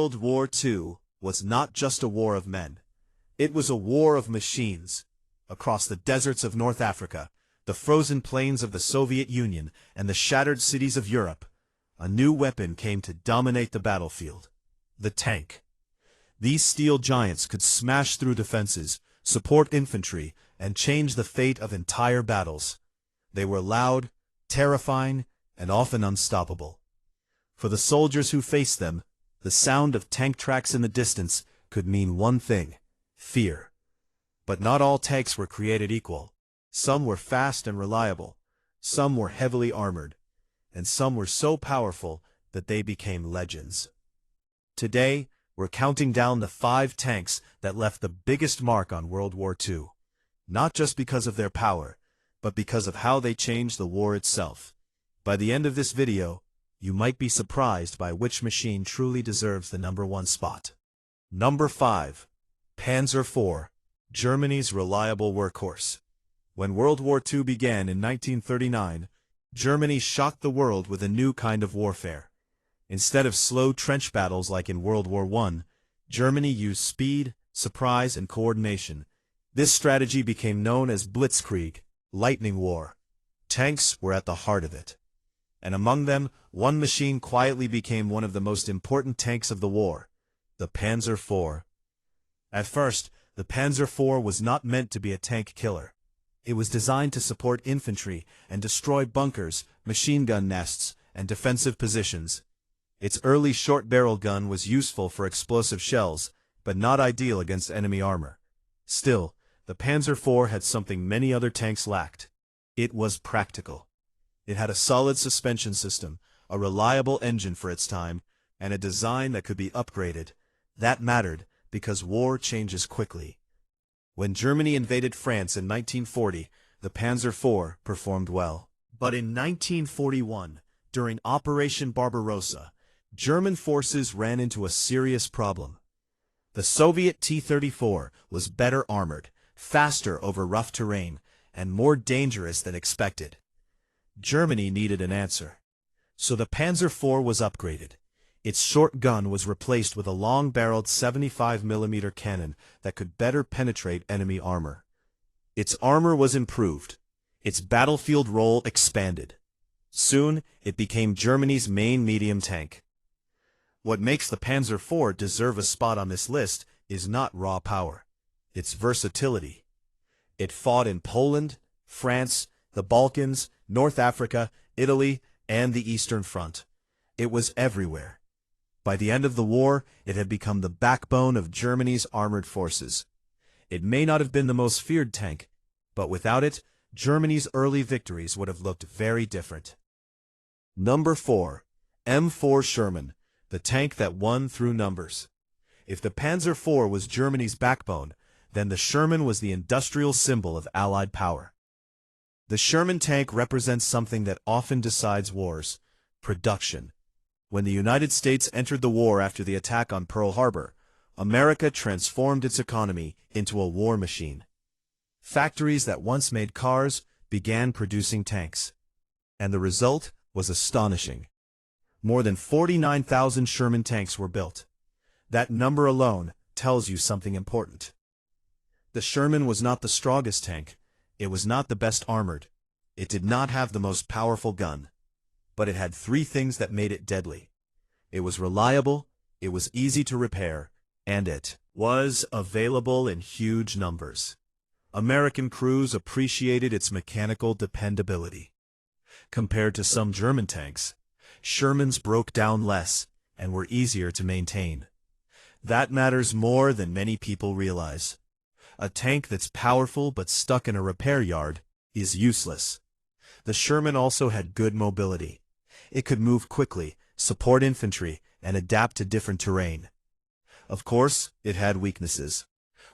World War II was not just a war of men. It was a war of machines. Across the deserts of North Africa, the frozen plains of the Soviet Union, and the shattered cities of Europe, a new weapon came to dominate the battlefield: the tank. These steel giants could smash through defenses, support infantry, and change the fate of entire battles. They were loud, terrifying, and often unstoppable. For the soldiers who faced them, the sound of tank tracks in the distance could mean one thing: fear. But not all tanks were created equal. Some were fast and reliable, some were heavily armored, and some were so powerful that they became legends. Today, we're counting down the 5 tanks that left the biggest mark on World War II, not just because of their power, but because of how they changed the war itself. By the end of this video, you might be surprised by which machine truly deserves the #1 spot. Number 5. Panzer IV, Germany's reliable workhorse. When World War II began in 1939, Germany shocked the world with a new kind of warfare. Instead of slow trench battles like in World War I, Germany used speed, surprise, and coordination. This strategy became known as Blitzkrieg, lightning war. Tanks were at the heart of it. And among them, one machine quietly became one of the most important tanks of the war: the Panzer IV. At first, the Panzer IV was not meant to be a tank killer. It was designed to support infantry and destroy bunkers, machine gun nests, and defensive positions. Its early short-barrel gun was useful for explosive shells, but not ideal against enemy armor. Still, the Panzer IV had something many other tanks lacked. It was practical. It had a solid suspension system, a reliable engine for its time, and a design that could be upgraded. That mattered, because war changes quickly. When Germany invaded France in 1940, the Panzer IV performed well. But in 1941, during Operation Barbarossa, German forces ran into a serious problem. The Soviet T-34 was better armored, faster over rough terrain, and more dangerous than expected. Germany needed an answer. So the Panzer IV was upgraded. Its short gun was replaced with a long-barreled 75mm cannon that could better penetrate enemy armor. Its armor was improved. Its battlefield role expanded. Soon, it became Germany's main medium tank. What makes the Panzer IV deserve a spot on this list is not raw power. It's versatility. It fought in Poland, France, the Balkans, North Africa, Italy, and the Eastern Front. It was everywhere. By the end of the war, it had become the backbone of Germany's armored forces. It may not have been the most feared tank, but without it, Germany's early victories would have looked very different. Number 4. M4 Sherman, the tank that won through numbers. If the Panzer IV was Germany's backbone, then the Sherman was the industrial symbol of Allied power. The Sherman tank represents something that often decides wars: production. When the United States entered the war after the attack on Pearl Harbor, America transformed its economy into a war machine. Factories that once made cars began producing tanks. And the result was astonishing. More than 49,000 Sherman tanks were built. That number alone tells you something important. The Sherman was not the strongest tank. It was not the best armored. It did not have the most powerful gun. But it had 3 things that made it deadly. It was reliable, it was easy to repair, and it was available in huge numbers. American crews appreciated its mechanical dependability. Compared to some German tanks, Shermans broke down less and were easier to maintain. That matters more than many people realize. A tank that's powerful but stuck in a repair yard is useless. The Sherman also had good mobility. It could move quickly, support infantry, and adapt to different terrain. Of course, it had weaknesses.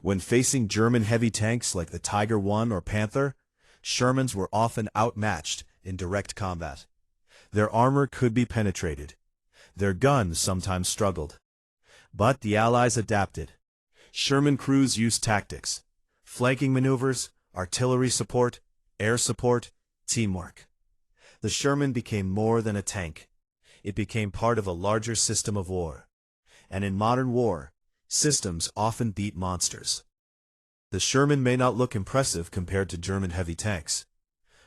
When facing German heavy tanks like the Tiger I or Panther, Shermans were often outmatched in direct combat. Their armor could be penetrated. Their guns sometimes struggled. But the Allies adapted. Sherman crews used tactics: flanking maneuvers, artillery support, air support, teamwork. The Sherman became more than a tank. It became part of a larger system of war. and in modern war, systems often beat monsters. The Sherman may not look impressive compared to German heavy tanks,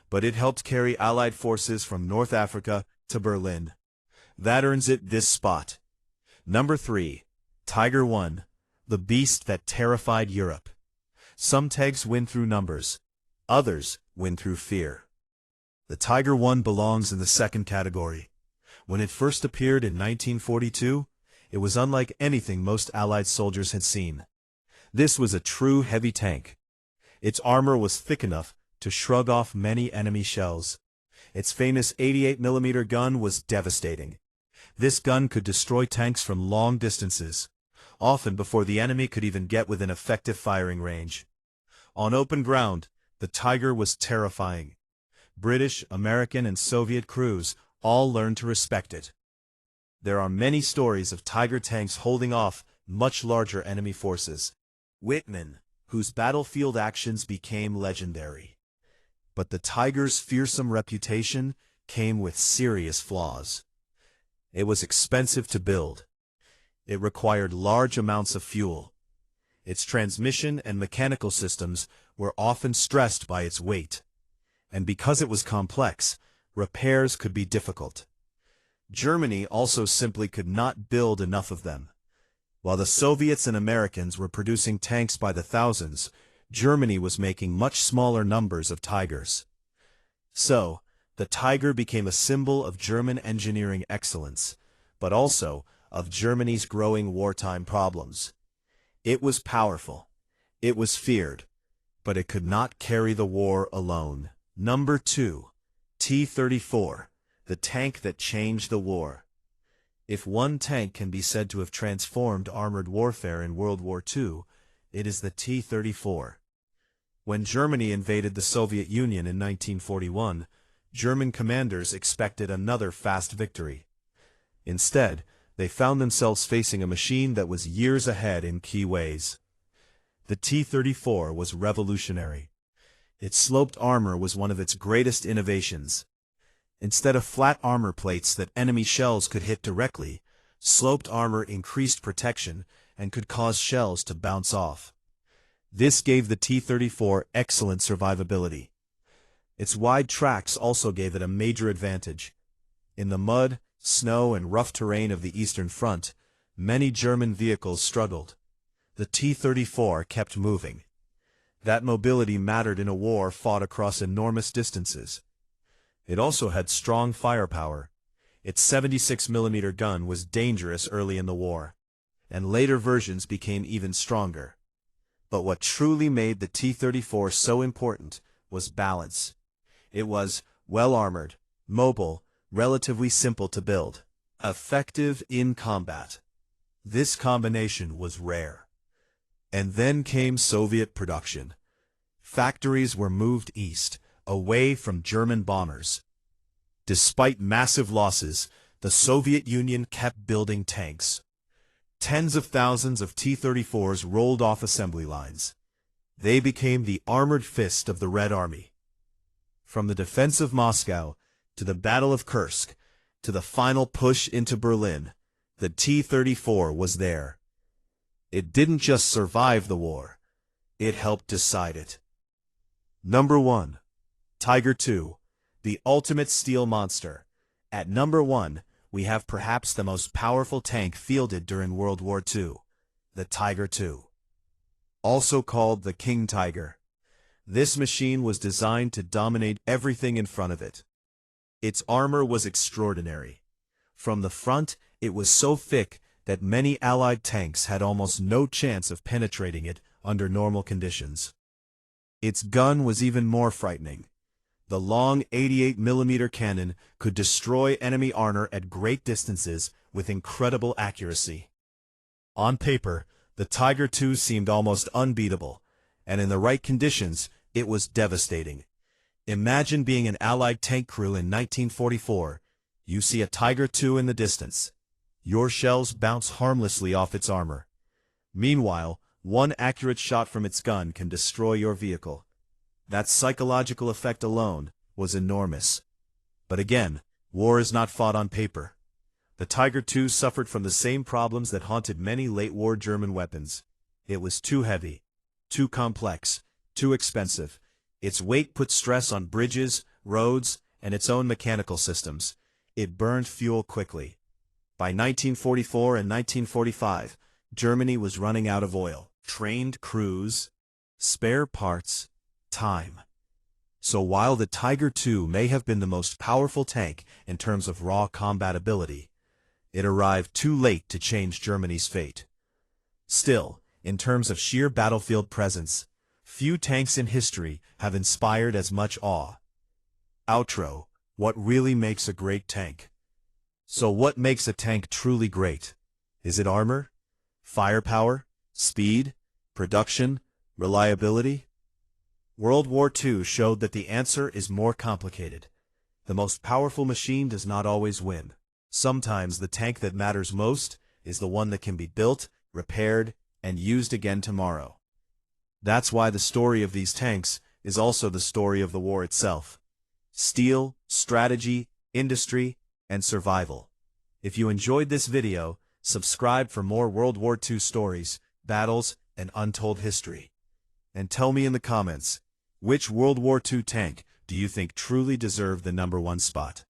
but it helped carry Allied forces from North Africa to Berlin. That earns it this spot. Number 3. Tiger I, the beast that terrified Europe. Some tanks win through numbers, others win through fear. The Tiger I belongs in the second category. When it first appeared in 1942, it was unlike anything most Allied soldiers had seen. This was a true heavy tank. Its armor was thick enough to shrug off many enemy shells. Its famous 88mm gun was devastating. This gun could destroy tanks from long distances, often before the enemy could even get within effective firing range. On open ground, the Tiger was terrifying. British, American, and Soviet crews all learned to respect it. There are many stories of Tiger tanks holding off much larger enemy forces. Whitman, whose battlefield actions became legendary. But the Tiger's fearsome reputation came with serious flaws. It was expensive to build. It required large amounts of fuel. Its transmission and mechanical systems were often stressed by its weight. And because it was complex, repairs could be difficult. Germany also simply could not build enough of them. While the Soviets and Americans were producing tanks by the thousands, Germany was making much smaller numbers of Tigers. So, the Tiger became a symbol of German engineering excellence, but also of Germany's growing wartime problems. It was powerful. It was feared. But it could not carry the war alone. Number 2. T-34, the tank that changed the war. If one tank can be said to have transformed armored warfare in World War II, it is the T-34. When Germany invaded the Soviet Union in 1941, German commanders expected another fast victory. Instead, they found themselves facing a machine that was years ahead in key ways. The T-34 was revolutionary. Its sloped armor was one of its greatest innovations. Instead of flat armor plates that enemy shells could hit directly, sloped armor increased protection and could cause shells to bounce off. This gave the T-34 excellent survivability. Its wide tracks also gave it a major advantage. In the mud, snow, and rough terrain of the Eastern Front, many German vehicles struggled. The T-34 kept moving. That mobility mattered in a war fought across enormous distances. It also had strong firepower. Its 76mm gun was dangerous early in the war, and later versions became even stronger. But what truly made the T-34 so important was balance. It was well-armored, mobile, relatively simple to build, effective in combat. This combination was rare. And then came Soviet production. Factories were moved east, away from German bombers. Despite massive losses, the Soviet Union kept building tanks. Tens of thousands of T-34s rolled off assembly lines. They became the armored fist of the Red Army. From the defense of Moscow, to the Battle of Kursk, to the final push into Berlin, the T-34 was there. It didn't just survive the war, it helped decide it. Number 1. Tiger II, the ultimate steel monster. At number 1, we have perhaps the most powerful tank fielded during World War II, the Tiger II. Also called the King Tiger. This machine was designed to dominate everything in front of it. Its armor was extraordinary. From the front, it was so thick that many Allied tanks had almost no chance of penetrating it under normal conditions. Its gun was even more frightening. The long 88mm cannon could destroy enemy armor at great distances with incredible accuracy. On paper, the Tiger II seemed almost unbeatable, and in the right conditions, it was devastating. Imagine being an Allied tank crew in 1944. You see a Tiger II in the distance. Your shells bounce harmlessly off its armor. Meanwhile, one accurate shot from its gun can destroy your vehicle. That psychological effect alone was enormous. But again, war is not fought on paper. the Tiger II suffered from the same problems that haunted many late-war German weapons. It was too heavy, too complex, too expensive. Its weight put stress on bridges, roads, and its own mechanical systems. It burned fuel quickly. By 1944 and 1945, Germany was running out of oil, trained crews, spare parts, time. So while the Tiger II may have been the most powerful tank in terms of raw combat ability, it arrived too late to change Germany's fate. Still, in terms of sheer battlefield presence, few tanks in history have inspired as much awe. Outro: what really makes a great tank? So what makes a tank truly great? Is it armor? Firepower? Speed? Production? Reliability? World War II showed that the answer is more complicated. The most powerful machine does not always win. Sometimes the tank that matters most is the one that can be built, repaired, and used again tomorrow. That's why the story of these tanks is also the story of the war itself. Steel, strategy, industry, and survival. If you enjoyed this video, subscribe for more World War II stories, battles, and untold history. And tell me in the comments, which World War II tank do you think truly deserved the #1 spot?